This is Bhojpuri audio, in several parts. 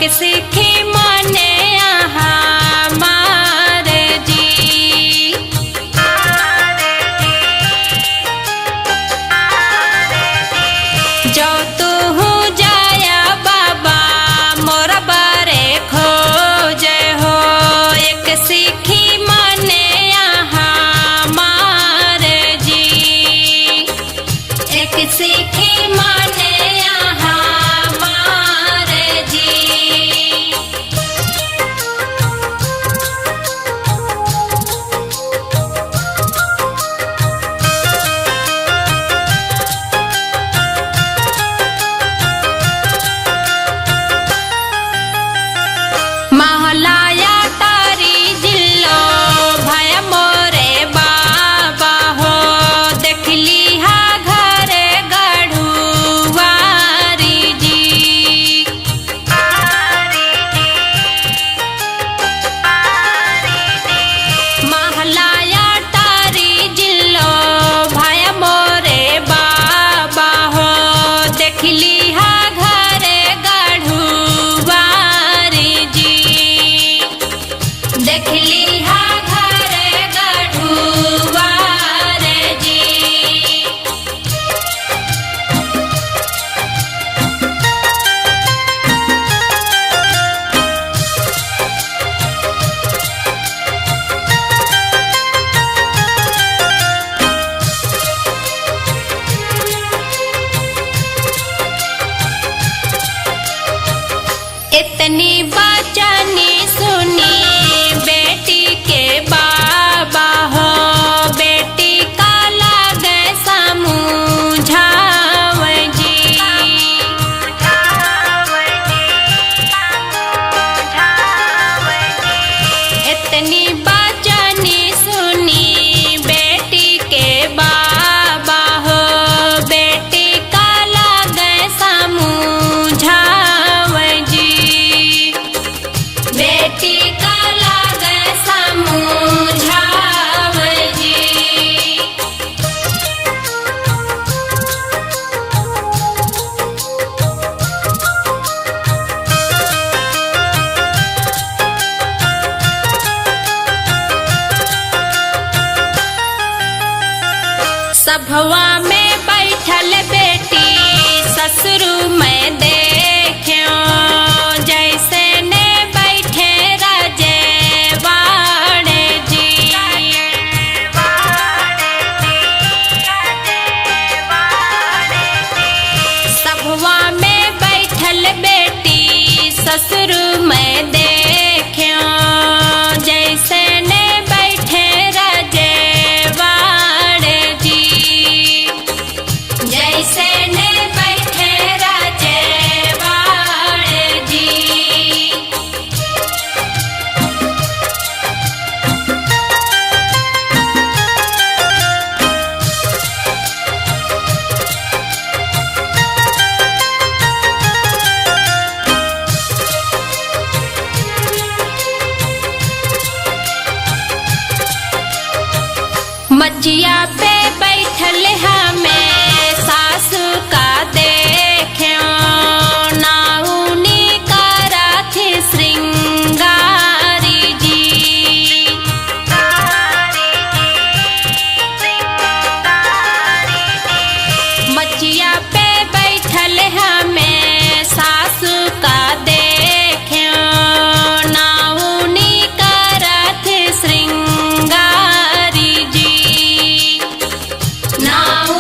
सीखी मने हमार जी। जो तू जाया बाबा मोर बारे खोजे हो, एक सीखी मने हमार जी। एक सीखी मने हमार जी। महलाया तारी जिल्लो भय मोरे बाबा हो, देखली हा घरे गढ़ुआरी जी। महलाया तारी जिल्लो भय मोरे बाबा हो, देखली हा घरे गढ़ुआरी जी। देखली हा घरे गढ़ुआर जी। इतनी बचनी सुनी बेटी के बाबा हो, बेटी का लगे समझाव जी। इतनी बचनी सुनी बेटी के बाबा हो, बेटी का लगे समझाव जी। बेटी का लगे समझाव जी। सभवा में बैठल बेटी ससुरु में देखियो, जैसे ने बैठे राजेवाड़ जी। सभवा में बैठल बेटी ससुरु में देखियो, जैसे ने बैठे राजेवाड़ जी। जैसे ने बैठे राजेवाड़ जी। मचिया पे बैठल हमें सासू का देखियो, नाउनी करा थी श्रृंगारी जी। मचिया पे बैठल हमें सासू का देखियो, नाउनी करा थी श्रृंगारी जी। नाउ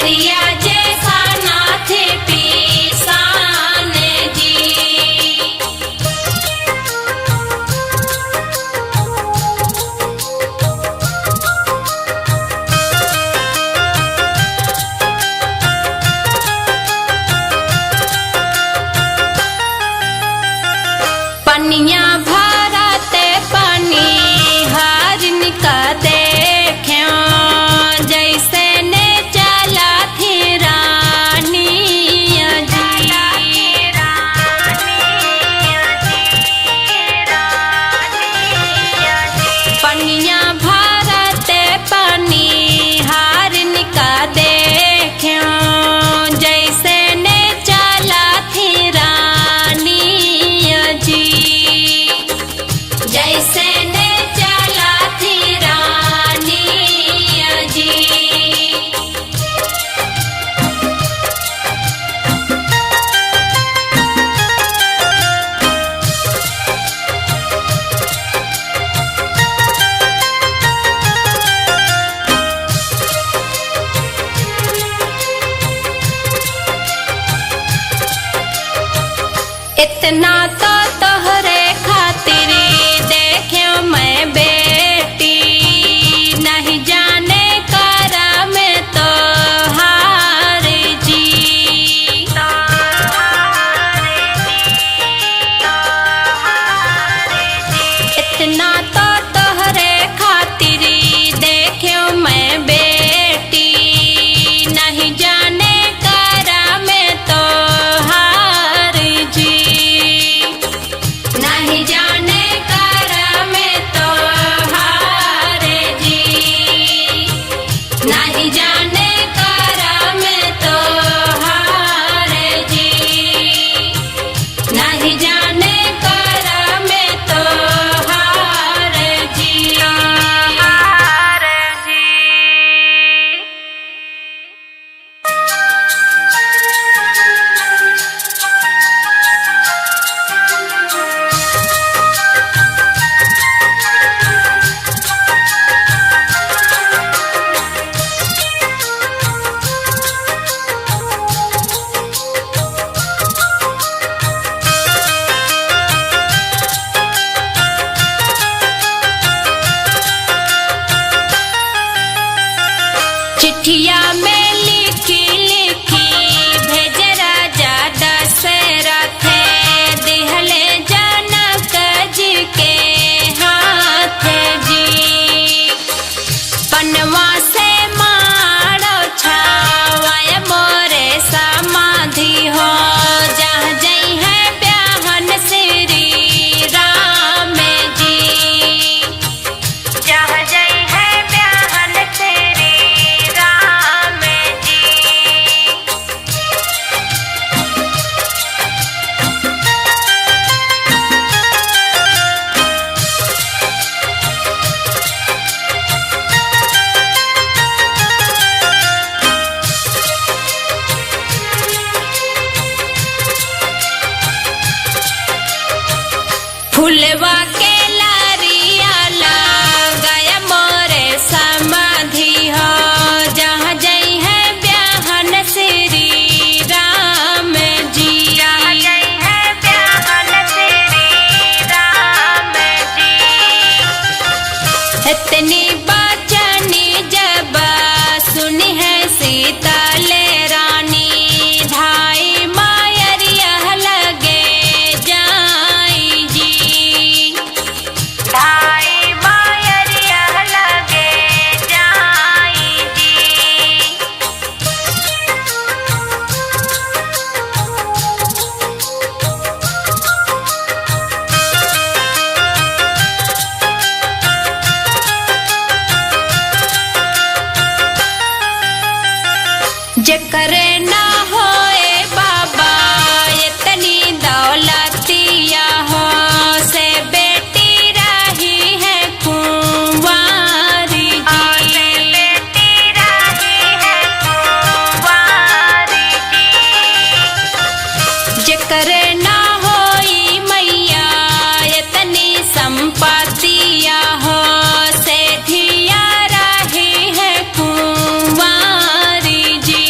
सिया जैसा नाथ पीसान जी। पनिया भरते पानी हारिन का देख्यो जैसे ने चला थी रानी पनिया भरते पानी हारिन का देख्यो जैसे ने चला थी रानी जी। जैसे ने चला थी रानी जी। इतना तो तोहरे खातिर देख्यो मैं बेटी नहीं जाने करा में तो हार जी। इतना तो तोहरे खातिर देख्यो मैं बेटी नहीं जाने करा में तो हार जी। नहीं जाने करा में तो हार जी। नहीं जाने करा में तो हार जी। नहीं जाने करा में तो हार जी। चिट्ठिया में लिखी लिखी भेज राजा दशरथ दिहले जनक जी के हाथ जी। पनवा से मारो छावय मोरे समाधि हो जहाँ जई है ब्याहन श्री राम जी। जहाँ जई है ब्याहन श्री राम जी। फुलवा के लारिया लगाया मोरे समाधि हो जहाँ जई है ब्याहन श्री राम जी। जहाँ जई है ब्याहन श्री राम जी। इतनी बचनी जब सुनी है सीतल रानी धाई मायरिया लगे जाई जी। धाई मायरिया लगे जाई जी। जकरे ना होए बाबा इतनी दौलतिया हो से बेटी रही है कुंवारी जी। बेटी रही है कुंवारी जी। जकरे ना होई मैया इतनी संपत्तिया हो से धिया रही है कुंवारी जी।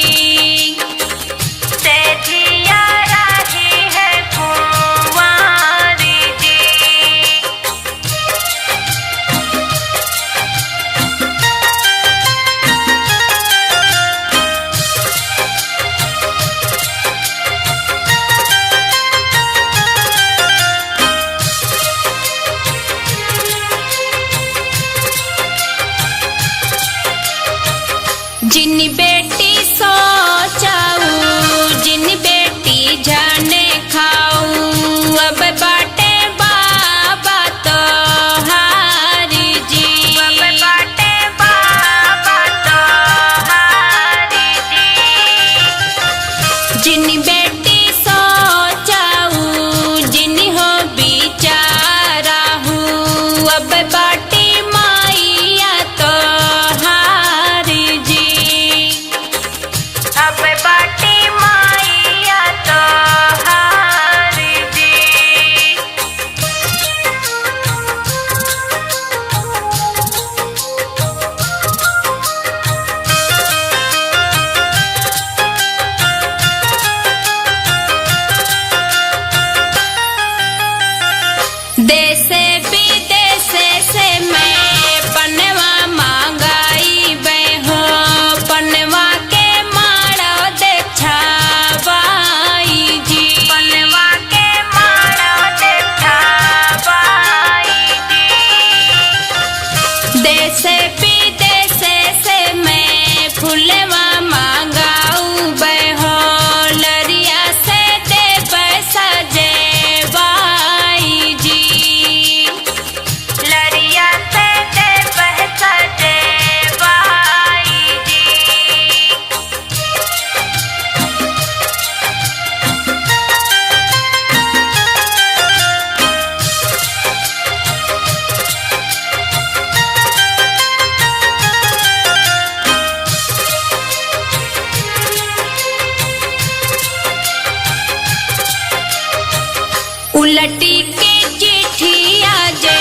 उलटी के चिट्ठिया जे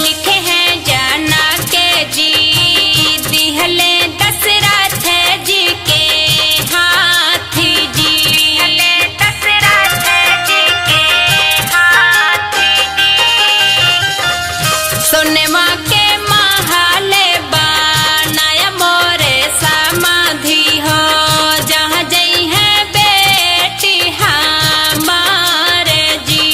लिखे हैं जाना के जी दिहले दशरथ जी के हाथी जी दिहले दशरथ जी के हाथी जी सोनेमा के महल बनाया मोरे समाधि हो जहाँ जई है बेटी हमारे जी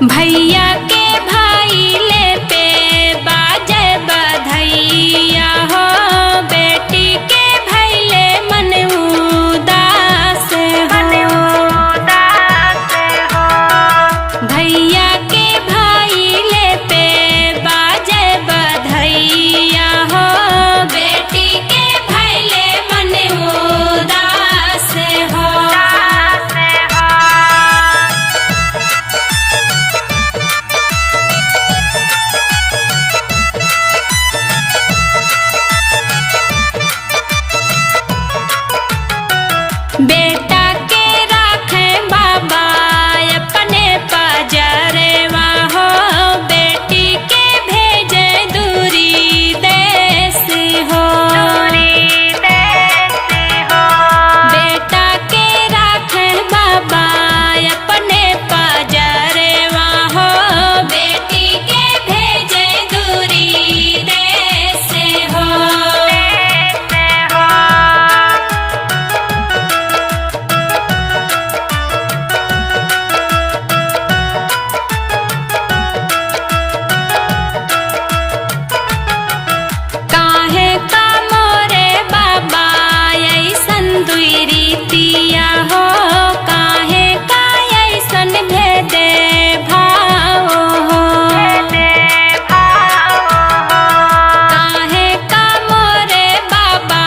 भैया के भाईले पे बाजे बधैया हो, बेटी के भैले मन उदास हो। भैया के भाईले पे बाजे बधैया हो, बेटी के भैले मन उदास हो। बेटा के राखे बाबा अपने पजरवा हो, बेटी के भेजे दूरी देश हो। बेटा के राखे बाबा अपने पजरवा हो, बेटी के भेजे दूरी देश हो। काहे का मोरे बाबा ऐसन दुई रीतिया हो, काहे का ऐसन भेदे भाव हो। काहे का मोरे बाबा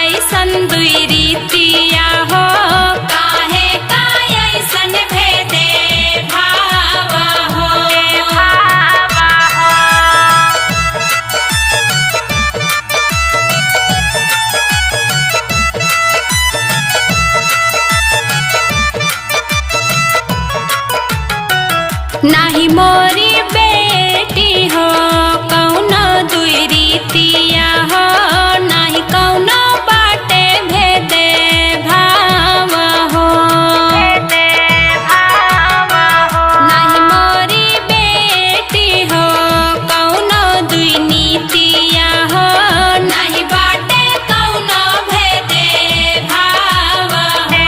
ऐसन दुई रीतिया हो, काहे का ऐसन भेदे भाव हो। नाही मोरी बेटी हो कौनो दुई रीतिया हो, नाही कौनो बाटे भेदे भाव हो। नाही मोरी बेटी हो कौनो दुई नीतिया हो, नाही बाटे कौनो भेदे भाव हो।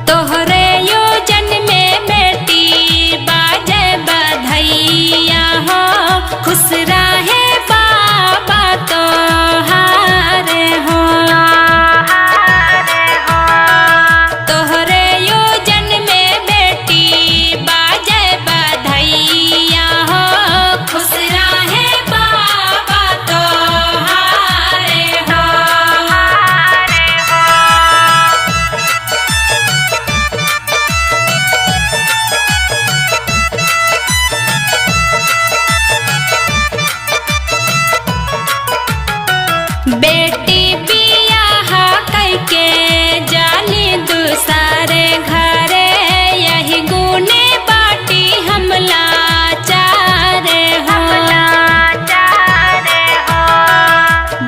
तोहरे योजन में बेटी बाजे बधैया हो, खुश रहे बाबा तोहार हो। तोहरे योजन में बेटी बाजे बधैया हो, खुश रहे बाबा तोहार हो। बेटी बियाह कैके जाली दूसरे घरे, यही गुने बाटी हमला चारे हो।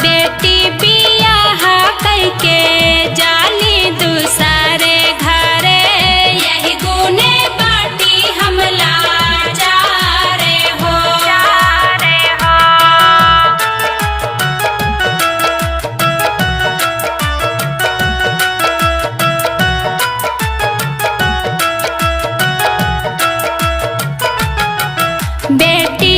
बेटी बियाह कैके जाली दूसरे घरे, यही गुने बाटी हमला चारे हो। बेटी